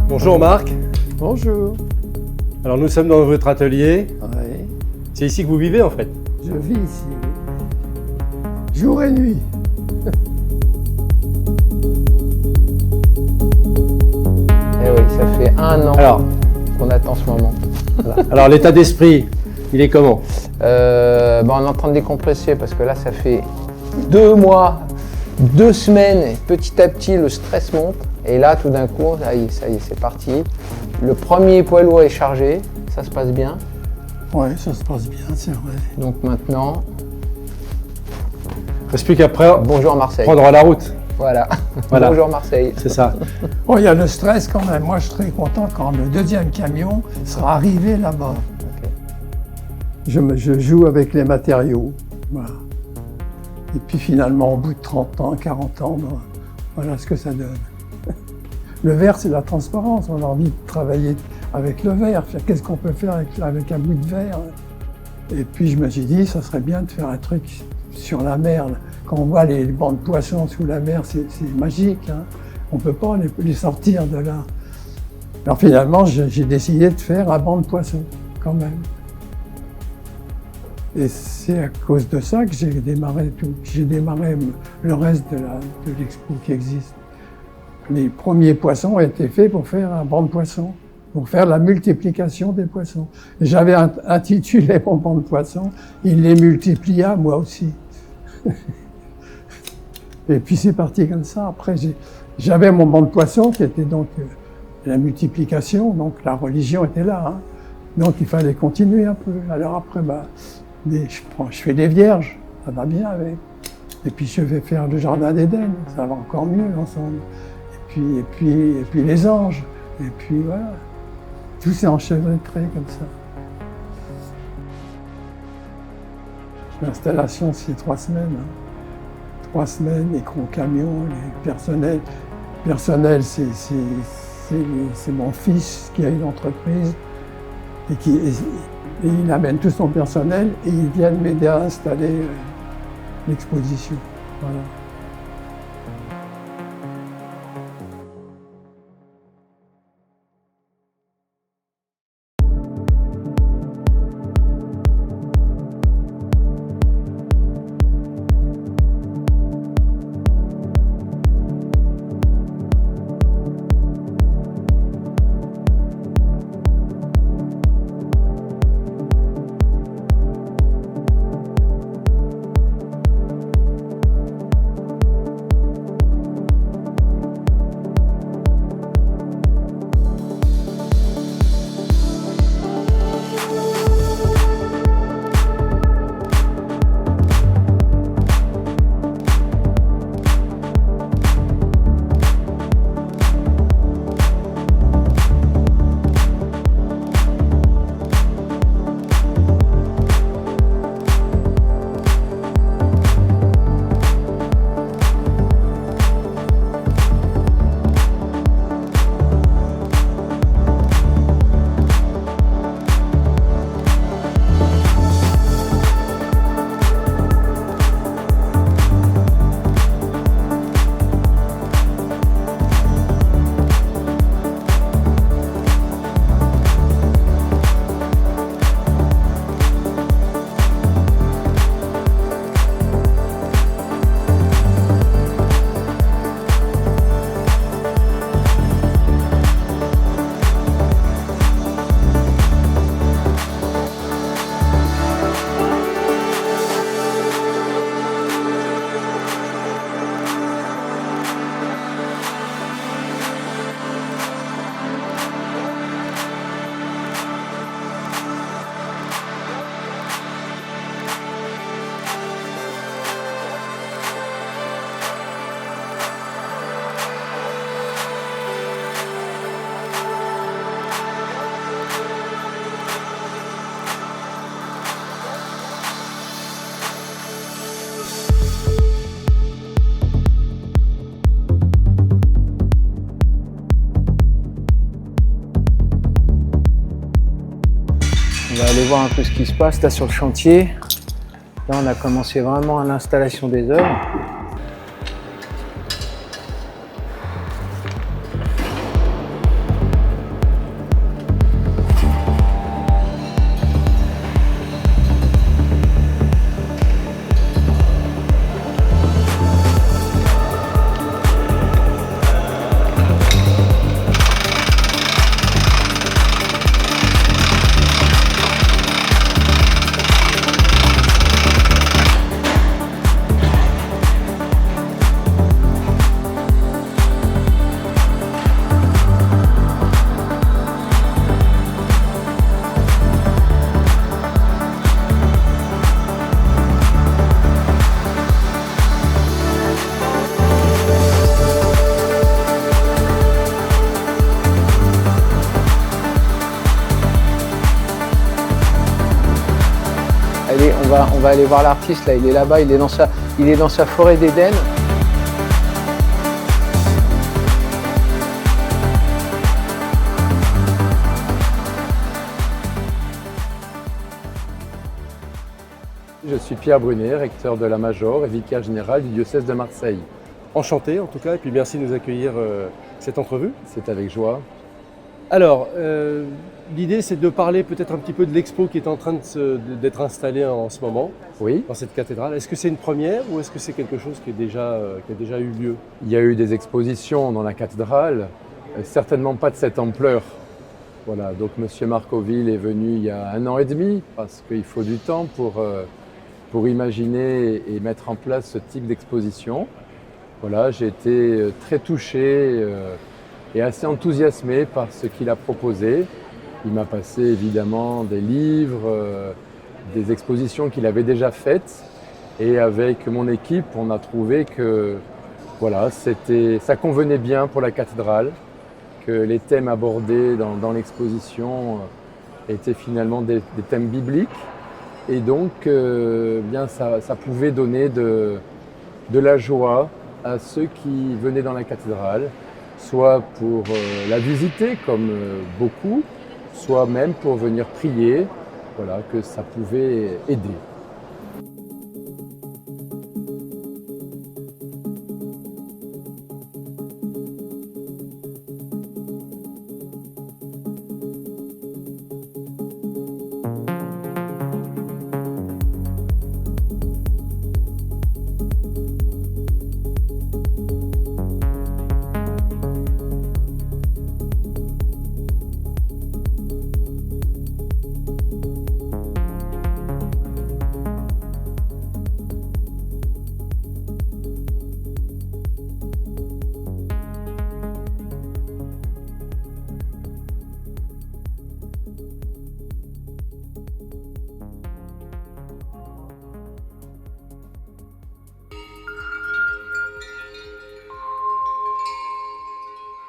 Bonjour Marc. Bonjour. Alors nous sommes dans votre atelier. Oui, C'est ici que vous vivez en fait. je vis ici. Jour et nuit. Eh oui, ça fait 1 an Alors, qu'on attend ce moment. alors l'état d'esprit, il est comment? On est en train de décompresser parce que là, ça fait 2 mois, 2 semaines, et petit à petit, le stress monte. Et là, tout d'un coup, ça y est, c'est parti. Le premier poids lourd est chargé, ça se passe bien. Oui, ça se passe bien, c'est vrai. Donc maintenant, Il ne reste plus qu'après bonjour Marseille. prendre la route. Voilà. Voilà. Bonjour Marseille. C'est ça. Bon, il y a le stress quand même. Moi, je suis très content quand le deuxième camion sera arrivé là-bas. Ok. Je joue avec les matériaux. Voilà. Et puis finalement, au bout de 30 ans, 40 ans, ben, voilà ce que ça donne. Le verre, c'est la transparence. On a envie de travailler avec le verre. Qu'est-ce qu'on peut faire avec un bout de verre? Et puis je me suis dit, ça serait bien de faire un truc sur la mer. Quand on voit les bancs de poissons sous la mer, c'est magique. Hein. On ne peut pas les sortir de là. Alors finalement, j'ai décidé de faire un banc de poissons, quand même. Et c'est à cause de ça que j'ai démarré tout. J'ai démarré le reste de l'expo qui existe. Les premiers poissons ont été faits pour faire un banc de poissons, pour faire la multiplication des poissons. J'avais intitulé mon banc de poissons, il les multiplia, moi aussi. Et puis c'est parti comme ça. Après, j'avais mon banc de poissons qui était donc la multiplication, donc la religion était là. Hein. Donc il fallait continuer un peu. Alors après, je fais des vierges, ça va bien avec. Et puis je vais faire le jardin d'Éden, ça va encore mieux ensemble. Et puis les anges. Et puis voilà. Tout s'est enchevêtré comme ça. L'installation, c'est 3 semaines. Hein. 3 semaines, les gros camions, les personnels. Personnel, c'est mon fils qui a une entreprise et il amène tout son personnel et ils viennent m'aider à installer l'exposition. Voilà. On va aller voir un peu ce qui se passe là sur le chantier. Là, on a commencé vraiment à l'installation des œuvres. Allez, on va aller voir l'artiste, là, il est là-bas, il est dans sa forêt d'Éden. Je suis Pierre Brunet, recteur de la Major et vicaire général du diocèse de Marseille. Enchanté en tout cas, et puis merci de nous accueillir cette entrevue. C'est avec joie. Alors, l'idée c'est de parler peut-être un petit peu de l'expo qui est en train d'être installée en ce moment Oui, dans cette cathédrale. Est-ce que c'est une première ou est-ce que c'est quelque chose qui a déjà eu lieu? il y a eu des expositions dans la cathédrale, certainement pas de cette ampleur. Voilà, donc M. Marcoville est venu il y a 1 an et demi, parce qu'il faut du temps pour imaginer et mettre en place ce type d'exposition. Voilà, j'ai été très touché et assez enthousiasmé par ce qu'il a proposé. Il m'a passé évidemment des livres, des expositions qu'il avait déjà faites. Et avec mon équipe, on a trouvé que voilà, ça convenait bien pour la cathédrale, que les thèmes abordés dans l'exposition étaient finalement des thèmes bibliques. Et donc, bien, ça pouvait donner de la joie à ceux qui venaient dans la cathédrale, soit pour la visiter comme beaucoup, soit même pour venir prier, voilà, que ça pouvait aider.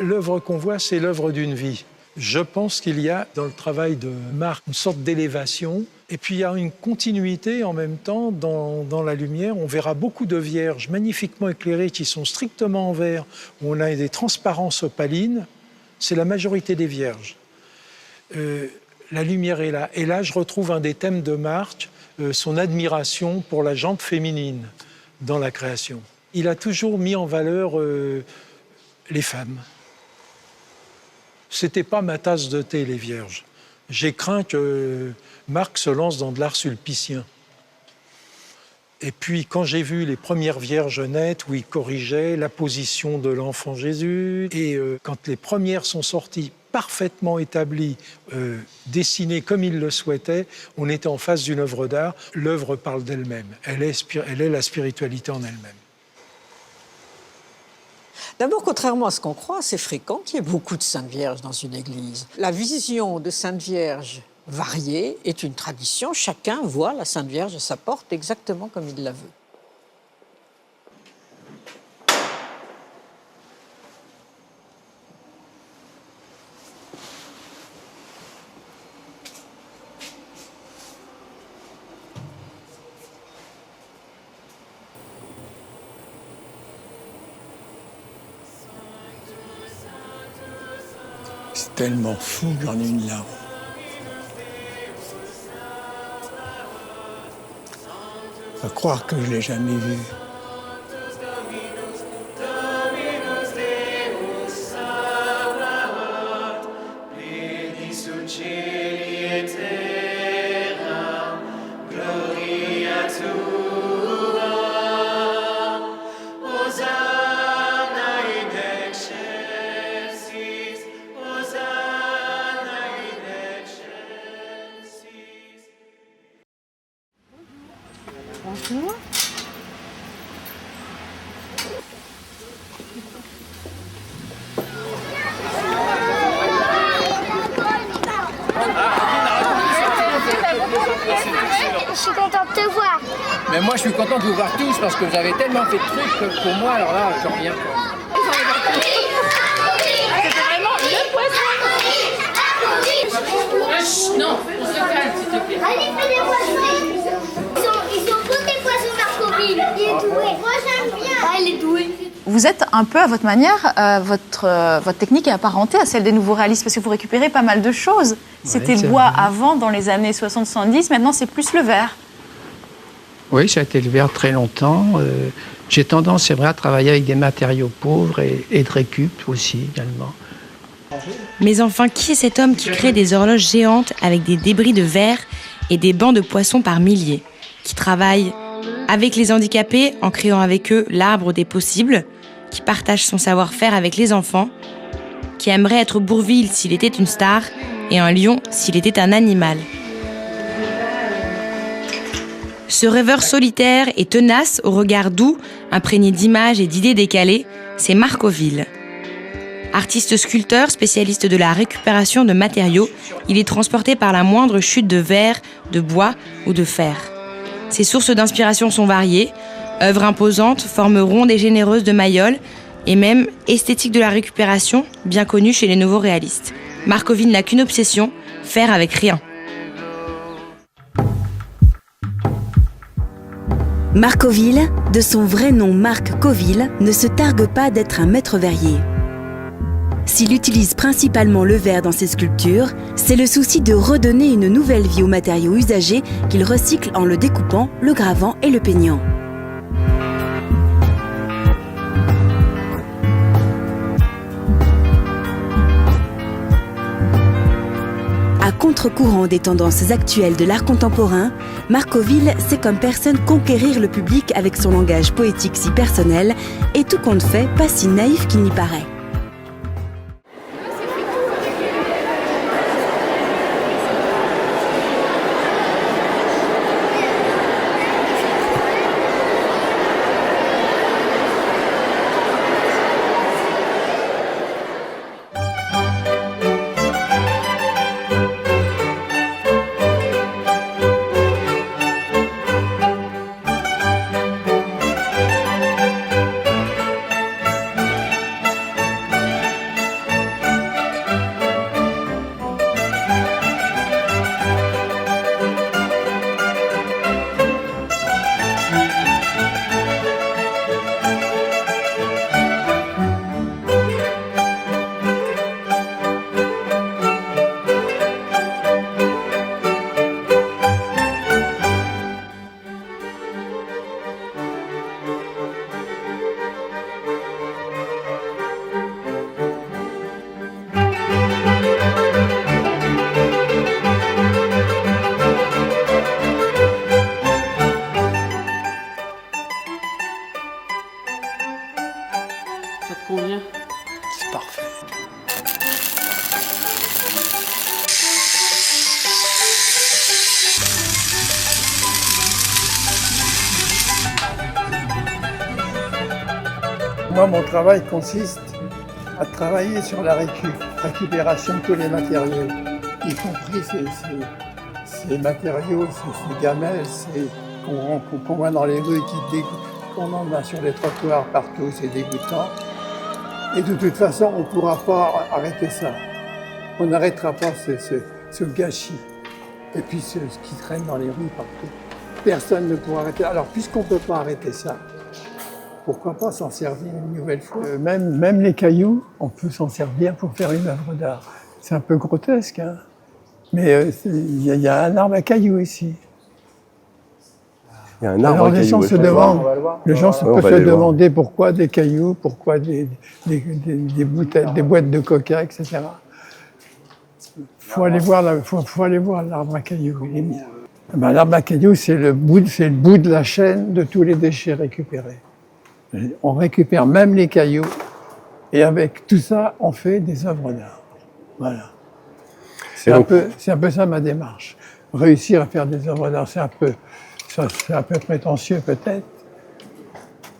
L'œuvre qu'on voit, c'est l'œuvre d'une vie. Je pense qu'il y a dans le travail de Marc une sorte d'élévation, et puis il y a une continuité en même temps dans la lumière. On verra beaucoup de vierges magnifiquement éclairées qui sont strictement en verre, où on a des transparences opalines. C'est la majorité des vierges. La lumière est là. Et là, je retrouve un des thèmes de Marc, son admiration pour la jante féminine dans la création. Il a toujours mis en valeur les femmes. C'était pas ma tasse de thé, les vierges. J'ai craint que Marc se lance dans de l'art sulpicien. Et puis, quand j'ai vu les premières vierges nettes où il corrigeait la position de l'enfant Jésus, et quand les premières sont sorties parfaitement établies, dessinées comme il le souhaitait, on était en face d'une œuvre d'art. L'œuvre parle d'elle-même. Elle est la spiritualité en elle-même. D'abord, contrairement à ce qu'on croit, c'est fréquent qu'il y ait beaucoup de Saintes Vierges dans une église. La vision de Sainte Vierge variée est une tradition. Chacun voit la Sainte Vierge à sa porte exactement comme il la veut. C'est tellement fou que j'en ai une larme. À croire que je ne l'ai jamais vu. Bonjour. Je suis contente de te voir. Mais moi, je suis content de vous voir tous parce que vous avez tellement fait de trucs que pour moi, alors là, j'en reviens pas. C'était vraiment le poisson. Non, on se calme, s'il te plaît. Allez, fais des poissons. Ils sont tous des poissons Marcoville. Il est doué. Moi, j'aime bien. Ah, il est doué. Vous êtes un peu à votre manière, votre technique est apparentée à celle des nouveaux réalistes parce que vous récupérez pas mal de choses. C'était le bois avant, dans les années 60-70, maintenant c'est plus le verre. Oui, ça a été le verre très longtemps. J'ai tendance, c'est vrai, à travailler avec des matériaux pauvres et de récup aussi également. Mais enfin, qui est cet homme qui crée des horloges géantes avec des débris de verre et des bancs de poissons par milliers, qui travaille avec les handicapés en créant avec eux l'arbre des possibles, qui partage son savoir-faire avec les enfants, qui aimerait être Bourvil s'il était une star et un lion s'il était un animal. Ce rêveur solitaire et tenace au regard doux, imprégné d'images et d'idées décalées, c'est Marcoville. Artiste sculpteur, spécialiste de la récupération de matériaux, il est transporté par la moindre chute de verre, de bois ou de fer. Ses sources d'inspiration sont variées, œuvres imposantes, formes rondes et généreuses de Mayol, et même esthétique de la récupération, bien connue chez les nouveaux réalistes. Marcoville n'a qu'une obsession, faire avec rien. Marcoville, de son vrai nom Marc Coville, ne se targue pas d'être un maître verrier. S'il utilise principalement le verre dans ses sculptures, c'est le souci de redonner une nouvelle vie aux matériaux usagés qu'il recycle en le découpant, le gravant et le peignant. À contre-courant des tendances actuelles de l'art contemporain, Marcoville sait comme personne conquérir le public avec son langage poétique si personnel et tout compte fait pas si naïf qu'il n'y paraît. Ça te convient? C'est parfait. Moi, mon travail consiste à travailler sur la récupération de tous les matériaux, y compris ces matériaux, ces gamelles qu'on voit dans les rues, qu'on en a sur les trottoirs partout, c'est dégoûtant. Et de toute façon, on ne pourra pas arrêter ça. On n'arrêtera pas ce gâchis. Et puis ce qui traîne dans les rues partout. Personne ne pourra arrêter. Alors, puisqu'on ne peut pas arrêter ça, pourquoi pas s'en servir une nouvelle fois? Même les cailloux, on peut s'en servir pour faire une œuvre d'art. C'est un peu grotesque, hein, mais il y a un arbre à cailloux ici. Il y a un arbre Alors à les cailloux. gens se demandent, les gens on peuvent va se aller voir. demander pourquoi des cailloux, pourquoi des bouteilles, des boîtes de coca, etc. Faut aller voir l'arbre à cailloux. Il est bien. Ben, l'arbre à cailloux, c'est le bout de la chaîne de tous les déchets récupérés. On récupère même les cailloux et avec tout ça, on fait des œuvres d'art. Voilà. C'est un peu ça ma démarche. Réussir à faire des œuvres d'art, c'est un peu prétentieux peut-être,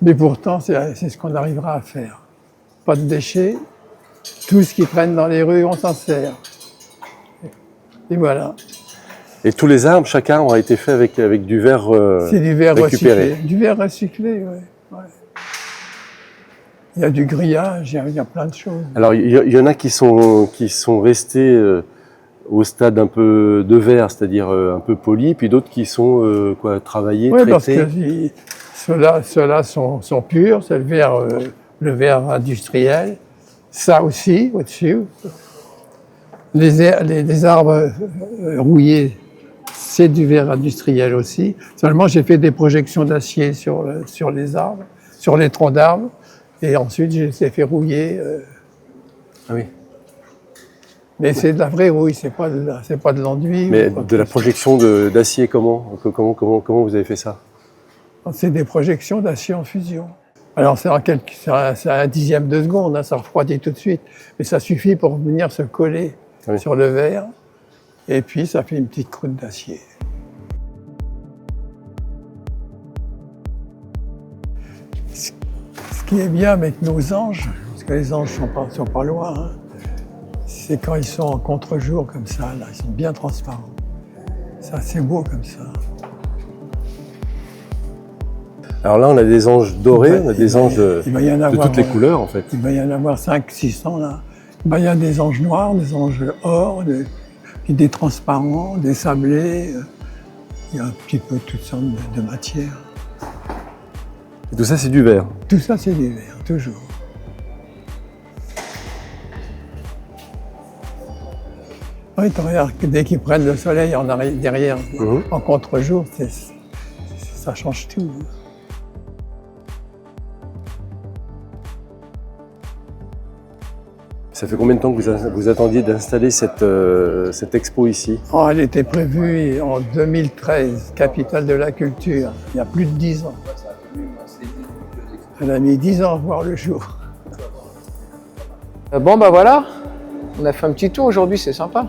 mais pourtant c'est ce qu'on arrivera à faire. Pas de déchets, tout ce qui traîne dans les rues, on s'en sert. Et voilà. Et tous les arbres, chaque arbre a été fait avec du verre C'est du verre récupéré. recyclé. Du verre recyclé, oui. Ouais. Il y a du grillage, il y a plein de choses. Alors il y en a qui sont restés au stade un peu de verre, c'est-à-dire un peu poli, puis d'autres qui sont travaillés, Oui, parce traités. que ceux-là sont purs, c'est le verre industriel. Ça aussi, au-dessus. Les arbres rouillés, c'est du verre industriel aussi. Seulement, j'ai fait des projections d'acier sur les arbres, sur les troncs d'arbres, et ensuite, je les ai fait rouiller. Ah oui. Mais c'est de la vraie rouille, c'est pas de l'enduit. Mais de la projection d'acier, comment vous avez fait ça? C'est des projections d'acier en fusion. Alors c'est à un dixième de seconde, hein, ça refroidit tout de suite, mais ça suffit pour venir se coller sur le verre, et puis ça fait une petite croûte d'acier. Ce qui est bien avec nos anges, parce que les anges sont pas loin, hein, c'est quand ils sont en contre-jour comme ça, là, ils sont bien transparents. Ça, c'est beau comme ça. Alors là, on a des anges dorés, on a des anges de toutes les couleurs, en fait. Il va y en avoir 500-600 là. Il y a des anges noirs, des anges or, des transparents, des sablés. Il y a un petit peu toutes sortes de matières. Et tout ça, c'est du verre. Tout ça, c'est du verre, toujours. Oui, tu regardes, dès qu'ils prennent le soleil en arrière, derrière, en contre-jour, ça change tout. Ça fait combien de temps que vous attendiez d'installer cette expo ici? Oh, elle était prévue en 2013, capitale de la culture, il y a plus de 10 ans. Elle a mis 10 ans à voir le jour. Bon, bah voilà, on a fait un petit tour aujourd'hui, c'est sympa.